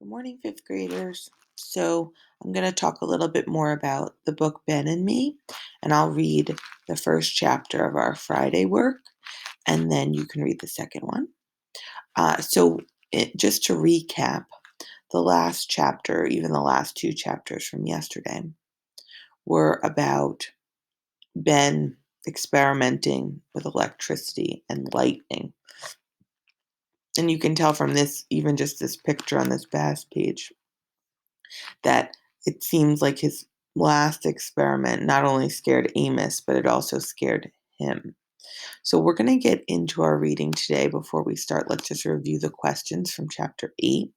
Good morning, fifth graders. So, I'm going to talk a little bit more about the book Ben and Me, and I'll read the first chapter of our Friday work, and then you can read the second one. Just to recap, the last chapter, even the last two chapters from yesterday, were about Ben experimenting with electricity and lightning. And you can tell from this, even just this picture on this past page, that it seems like his last experiment not only scared Amos, but it also scared him. So we're going to get into our reading today. Before we start, let's just review the questions from chapter 8.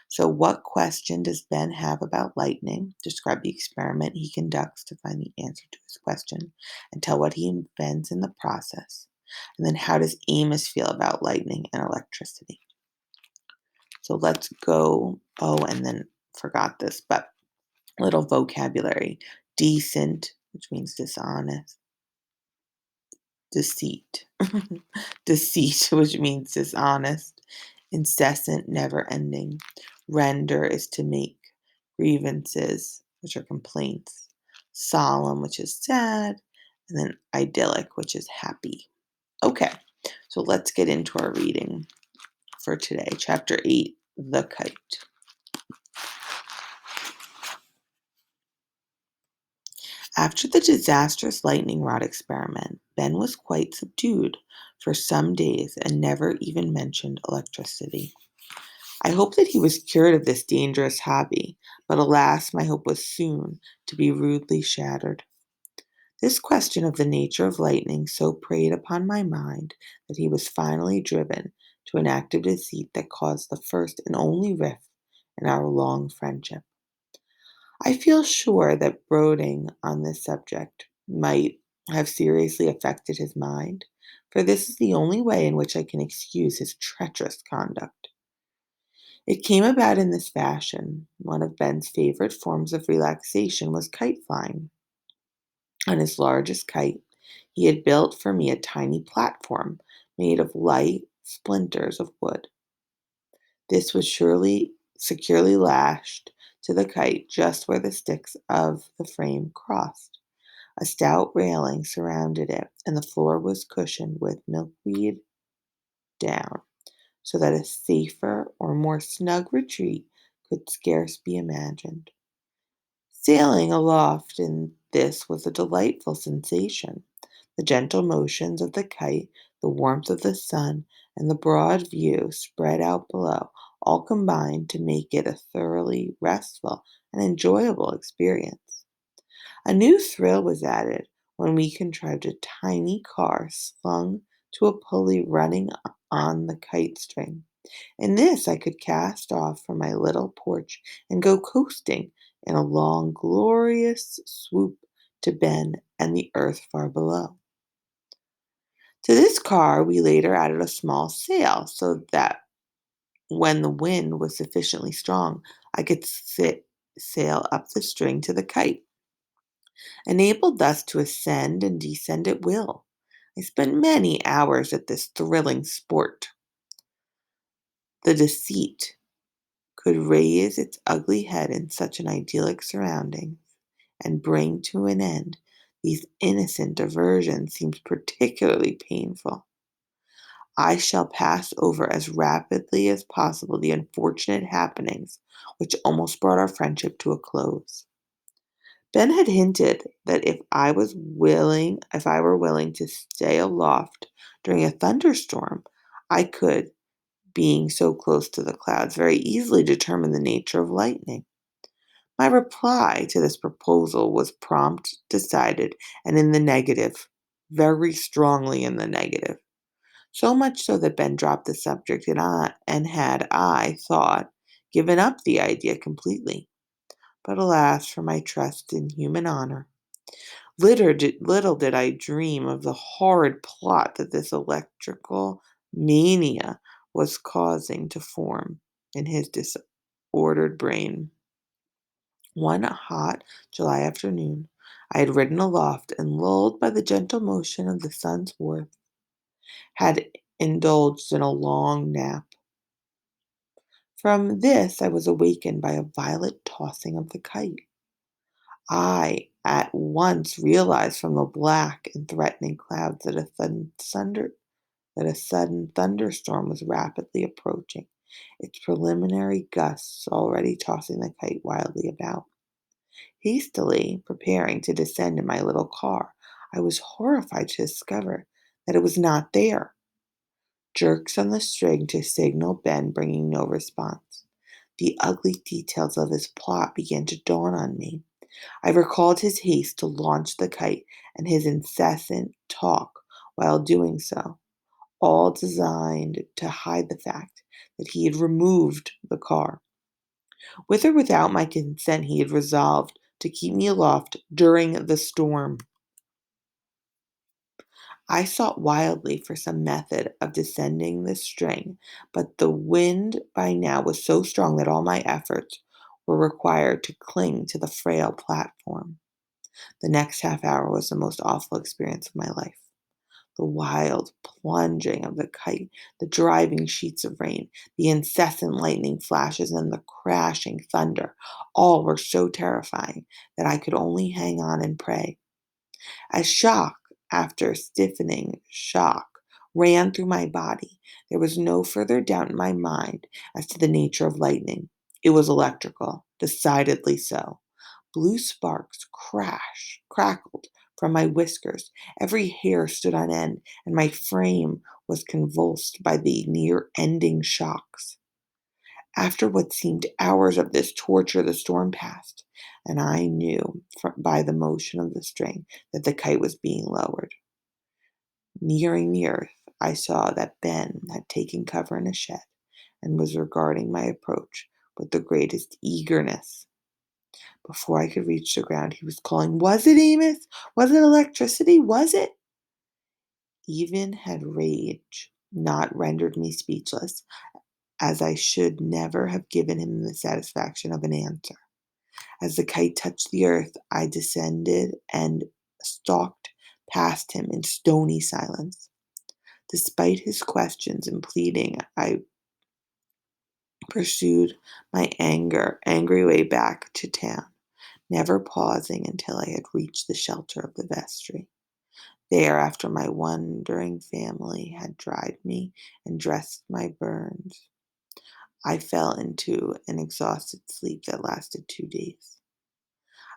So, what question does Ben have about lightning? Describe the experiment he conducts to find the answer to his question and tell what he invents in the process. And then, how does Amos feel about lightning and electricity? So, let's go. Oh, and then forgot this, but little vocabulary. Decent, which means dishonest. Deceit. Deceit, which means dishonest. Incessant, never ending. Render is to make. Grievances, which are complaints. Solemn, which is sad. And then idyllic, which is happy. Okay, so let's get into our reading for today. Chapter 8, The Kite. After the disastrous lightning rod experiment, Ben was quite subdued for some days and never even mentioned electricity. I hoped that he was cured of this dangerous hobby, but alas, my hope was soon to be rudely shattered. This question of the nature of lightning so preyed upon my mind that he was finally driven to an act of deceit that caused the first and only rift in our long friendship. I feel sure that brooding on this subject might have seriously affected his mind, for this is the only way in which I can excuse his treacherous conduct. It came about in this fashion. One of Ben's favorite forms of relaxation was kite flying. On his largest kite, he had built for me a tiny platform made of light splinters of wood. This was surely securely lashed to the kite just where the sticks of the frame crossed. A stout railing surrounded it, and the floor was cushioned with milkweed down, so that a safer or more snug retreat could scarce be imagined. Sailing aloft in this was a delightful sensation. The gentle motions of the kite, the warmth of the sun, and the broad view spread out below all combined to make it a thoroughly restful and enjoyable experience. A new thrill was added when we contrived a tiny car slung to a pulley running on the kite string. In this I could cast off from my little porch and go coasting in a long, glorious swoop to Ben and the earth far below. To this car we later added a small sail so that when the wind was sufficiently strong, I could sail up the string to the kite. Enabled thus to ascend and descend at will, I spent many hours at this thrilling sport. The deceit could raise its ugly head in such an idyllic surroundings and bring to an end these innocent diversions seems particularly painful. I shall pass over as rapidly as possible the unfortunate happenings which almost brought our friendship to a close. Ben had hinted that if I were willing to stay aloft during a thunderstorm, I could, being so close to the clouds, very easily determine the nature of lightning. My reply to this proposal was prompt, decided, and in the negative, very strongly in the negative. So much so that Ben dropped the subject, and had, I thought, given up the idea completely. But alas for my trust in human honor. Little did I dream of the horrid plot that this electrical mania was causing to form in his disordered brain. One hot July afternoon, I had ridden aloft and, lulled by the gentle motion of the sun's warmth, had indulged in a long nap. From this, I was awakened by a violent tossing of the kite. I at once realized from the black and threatening clouds that a sudden thunderstorm was rapidly approaching, its preliminary gusts already tossing the kite wildly about. Hastily preparing to descend in my little car, I was horrified to discover that it was not there. Jerks on the string to signal Ben bringing no response. The ugly details of his plot began to dawn on me. I recalled his haste to launch the kite and his incessant talk while doing so, all designed to hide the fact that he had removed the car. With or without my consent, he had resolved to keep me aloft during the storm. I sought wildly for some method of descending the string, but the wind by now was so strong that all my efforts were required to cling to the frail platform. The next half hour was the most awful experience of my life. The wild plunging of the kite, the driving sheets of rain, the incessant lightning flashes, and the crashing thunder, all were so terrifying that I could only hang on and pray. As shock after stiffening shock ran through my body, there was no further doubt in my mind as to the nature of lightning. It was electrical, decidedly so. Blue sparks crackled from my whiskers. Every hair stood on end, and my frame was convulsed by the near ending shocks. After what seemed hours of this torture, the storm passed, and I knew by the motion of the string that the kite was being lowered. Nearing the earth, I saw that Ben had taken cover in a shed and was regarding my approach with the greatest eagerness. Before I could reach the ground, he was calling, "Was it, Amos? Was it electricity? Was it?" Even had rage not rendered me speechless, as I should never have given him the satisfaction of an answer. As the kite touched the earth, I descended and stalked past him in stony silence. Despite his questions and pleading, I pursued my angry way back to town, never pausing until I had reached the shelter of the vestry. There, after my wondering family had dried me and dressed my burns, I fell into an exhausted sleep that lasted 2 days.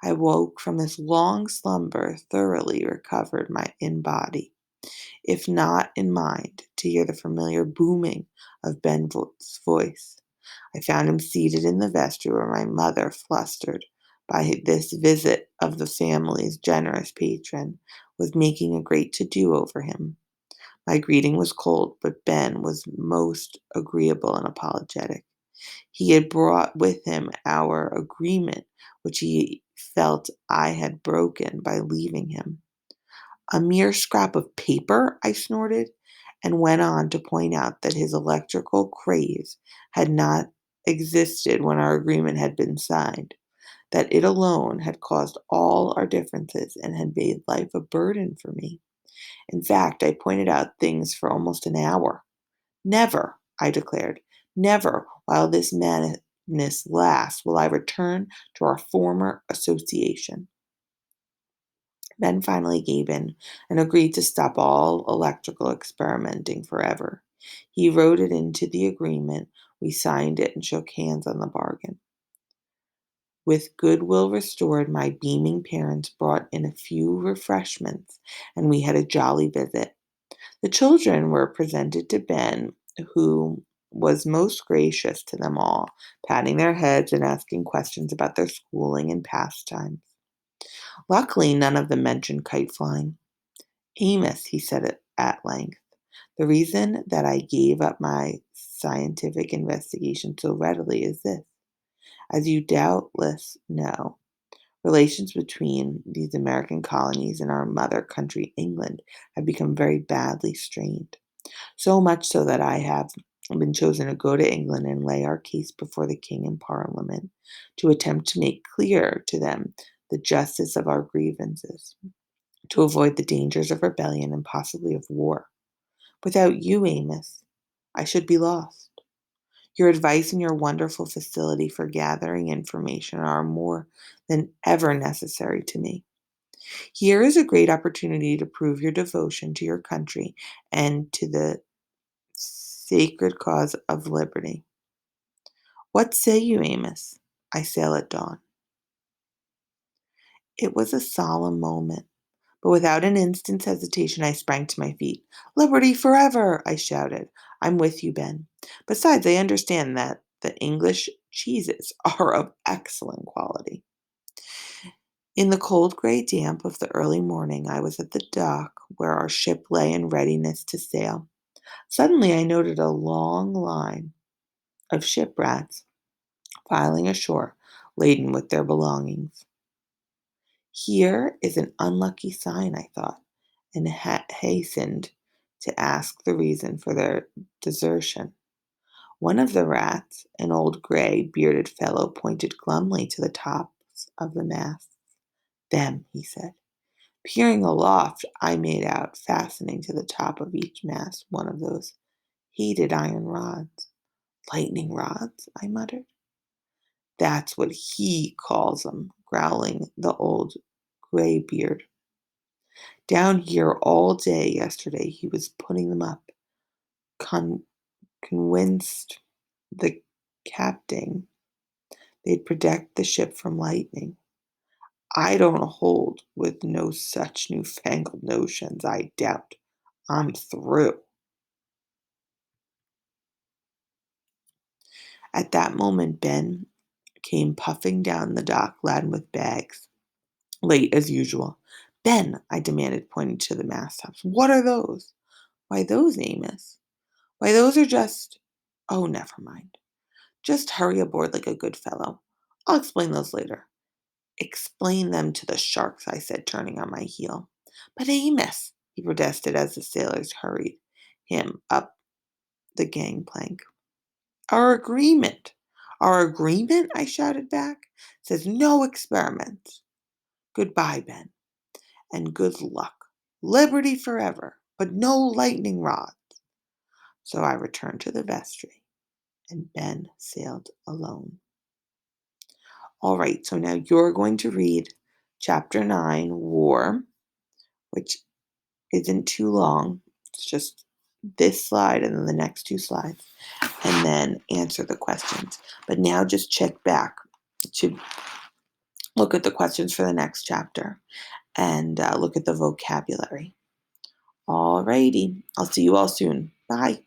I woke from this long slumber thoroughly recovered in body, if not in mind, to hear the familiar booming of Ben's voice. I found him seated in the vestry where my mother, flustered by this visit of the family's generous patron, was making a great to-do over him. My greeting was cold, but Ben was most agreeable and apologetic. He had brought with him our agreement, which he felt I had broken by leaving him. "A mere scrap of paper?" I snorted, and went on to point out that his electrical craze had not existed when our agreement had been signed, that it alone had caused all our differences and had made life a burden for me. In fact, I pointed out things for almost an hour. "Never," I declared, "never, while this madness lasts, will I return to our former association." Ben finally gave in and agreed to stop all electrical experimenting forever. He wrote it into the agreement, we signed it, and shook hands on the bargain. With goodwill restored, my beaming parents brought in a few refreshments, and we had a jolly visit. The children were presented to Ben, who was most gracious to them all, patting their heads and asking questions about their schooling and pastimes. Luckily, none of them mentioned kite flying. "Amos," he said at length, "the reason that I gave up my scientific investigation so readily is this. As you doubtless know, relations between these American colonies and our mother country, England, have become very badly strained. So much so that I have been chosen to go to England and lay our case before the King and Parliament to attempt to make clear to them the justice of our grievances, to avoid the dangers of rebellion and possibly of war. Without you, Amos, I should be lost. Your advice and your wonderful facility for gathering information are more than ever necessary to me. Here is a great opportunity to prove your devotion to your country and to the sacred cause of liberty. What say you, Amos? I sail at dawn. It was a solemn moment, but without an instant's hesitation, I sprang to my feet. Liberty forever! I shouted. I'm with you, Ben. Besides, I understand that the English cheeses are of excellent quality. In the cold gray damp of the early morning, I was at the dock where our ship lay in readiness to sail. Suddenly, I noted a long line of ship rats filing ashore, laden with their belongings. Here is an unlucky sign, I thought, and hastened to ask the reason for their desertion. One of the rats, an old gray, bearded fellow, pointed glumly to the tops of the masts. Them, he said. Peering aloft, I made out, fastening to the top of each mast, one of those heated iron rods. Lightning rods, I muttered. That's what he calls 'em, growling the old graybeard. Down here all day yesterday he was putting them up, con- convinced the captain they'd protect the ship from lightning. I don't hold with no such newfangled notions, I doubt. I'm through. At that moment, Ben came puffing down the dock laden with bags, late as usual. Ben, I demanded, pointing to the mast tops, what are those? Why, those, Amos. Why, those are just. Oh, never mind. Just hurry aboard like a good fellow. I'll explain those later. Explain them to the sharks, I said, turning on my heel. But Amos, he protested as the sailors hurried him up the gangplank. Our agreement. Our agreement, I shouted back, says no experiments. Goodbye, Ben, and good luck. Liberty forever, but no lightning rods. So I returned to the vestry, and Ben sailed alone. All right, so now you're going to read chapter 9, War, which isn't too long. It's just this slide and then the next two slides, and then answer the questions. But now just check back to look at the questions for the next chapter and look at the vocabulary. All righty, I'll see you all soon. Bye.